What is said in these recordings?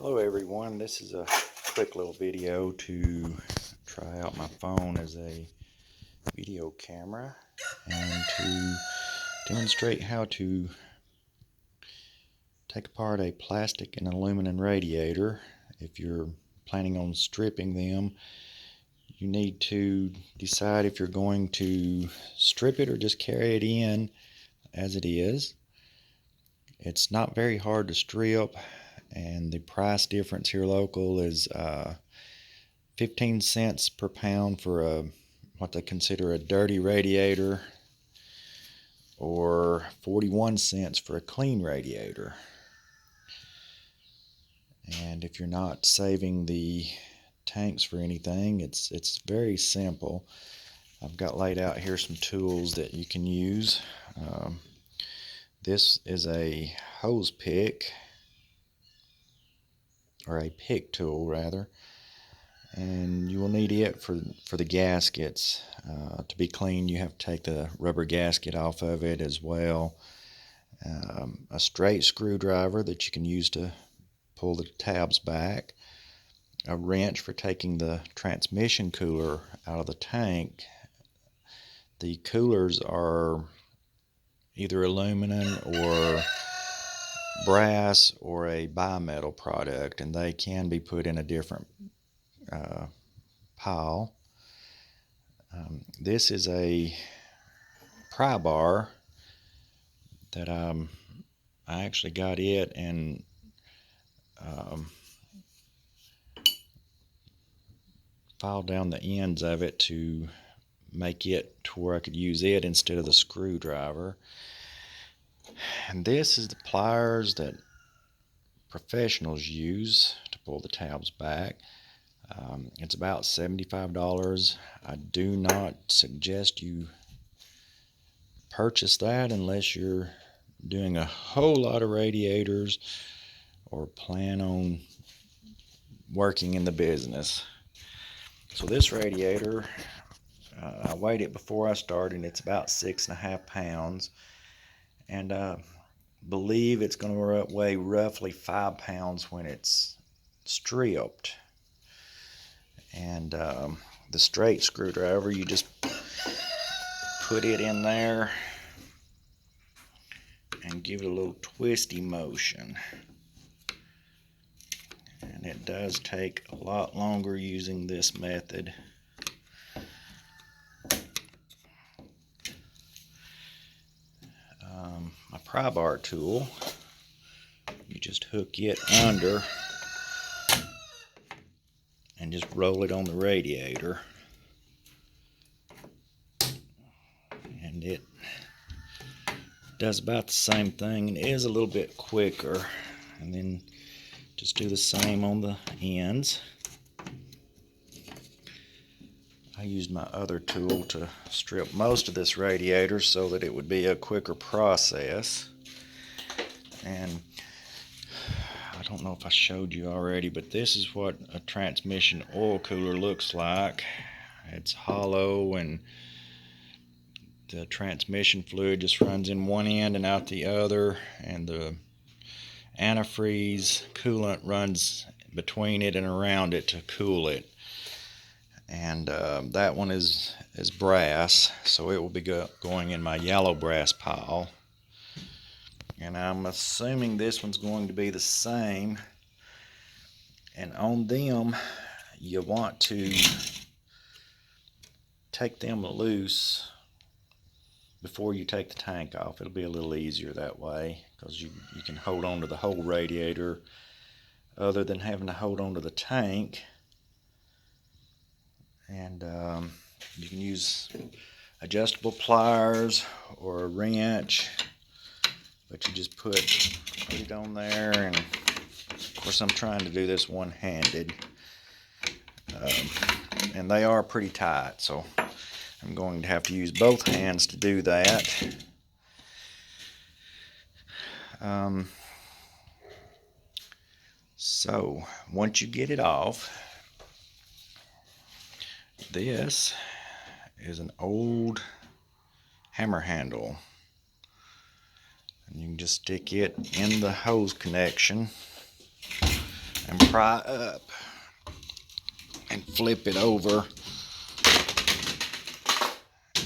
Hello everyone, this is a quick little video to try out my phone as a video camera and to demonstrate how to take apart a plastic and aluminum radiator. If you're planning on stripping them, you need to decide if you're going to strip it or just carry it in as it is. It's not very hard to strip, and the price difference here local is 15 cents per pound for what they consider a dirty radiator, or 41 cents for a clean radiator. And if you're not saving the tanks for anything, it's very simple. I've got laid out here some tools that you can use. This is a hose pick, or a pick tool rather, and you will need it for the gaskets. To be clean, you have to take the rubber gasket off of it as well. A straight screwdriver that you can use to pull the tabs back. A wrench for taking the transmission cooler out of the tank. The coolers are either aluminum or brass or a bimetal product, and they can be put in a different pile. This is a pry bar that I actually got it and filed down the ends of it to make it to where I could use it instead of the screwdriver. And this is the pliers that professionals use to pull the tabs back. It's about $75. I do not suggest you purchase that unless you're doing a whole lot of radiators or plan on working in the business. So this radiator, I weighed it before I started. It's about 6.5 pounds, and I believe it's going to weigh roughly 5 pounds when it's stripped. And the straight screwdriver, you just put it in there and give it a little twisty motion. And it does take a lot longer using this method. My pry bar tool, you just hook it under and just roll it on the radiator, and it does about the same thing and is a little bit quicker. And then just do the same on the ends. I used my other tool to strip most of this radiator so that it would be a quicker process. And I don't know if I showed you already, but this is what a transmission oil cooler looks like. It's hollow, and the transmission fluid just runs in one end and out the other, and the antifreeze coolant runs between it and around it to cool it. And that one is brass, so it will be going in my yellow brass pile. And I'm assuming this one's going to be the same. And on them, you want to take them loose before you take the tank off. It'll be a little easier that way, because you can hold on to the whole radiator other than having to hold on to the tank. And you can use adjustable pliers or a wrench, but you just put it on there. And of course I'm trying to do this one-handed, and they are pretty tight, so I'm going to have to use both hands to do that. So once you get it off, this is an old hammer handle, and you can just stick it in the hose connection and pry up and flip it over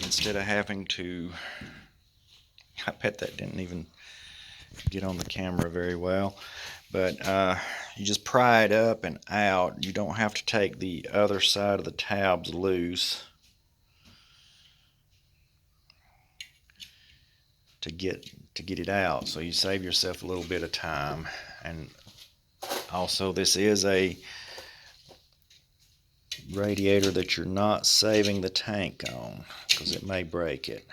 instead of having to, I bet that didn't even get on the camera very well, but you just pry it up and out. You don't have to take the other side of the tabs loose to get it out, so you save yourself a little bit of time. And also, this is a radiator that you're not saving the tank on because it may break it.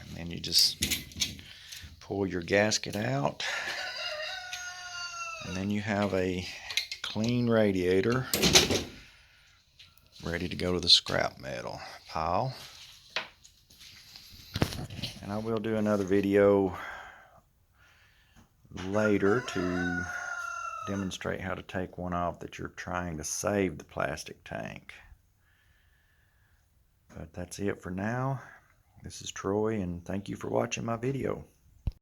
And then you just pull your gasket out, and then you have a clean radiator ready to go to the scrap metal pile. And I will do another video later to demonstrate how to take one off that you're trying to save the plastic tank. But that's it for now. This is Troy, and thank you for watching my video.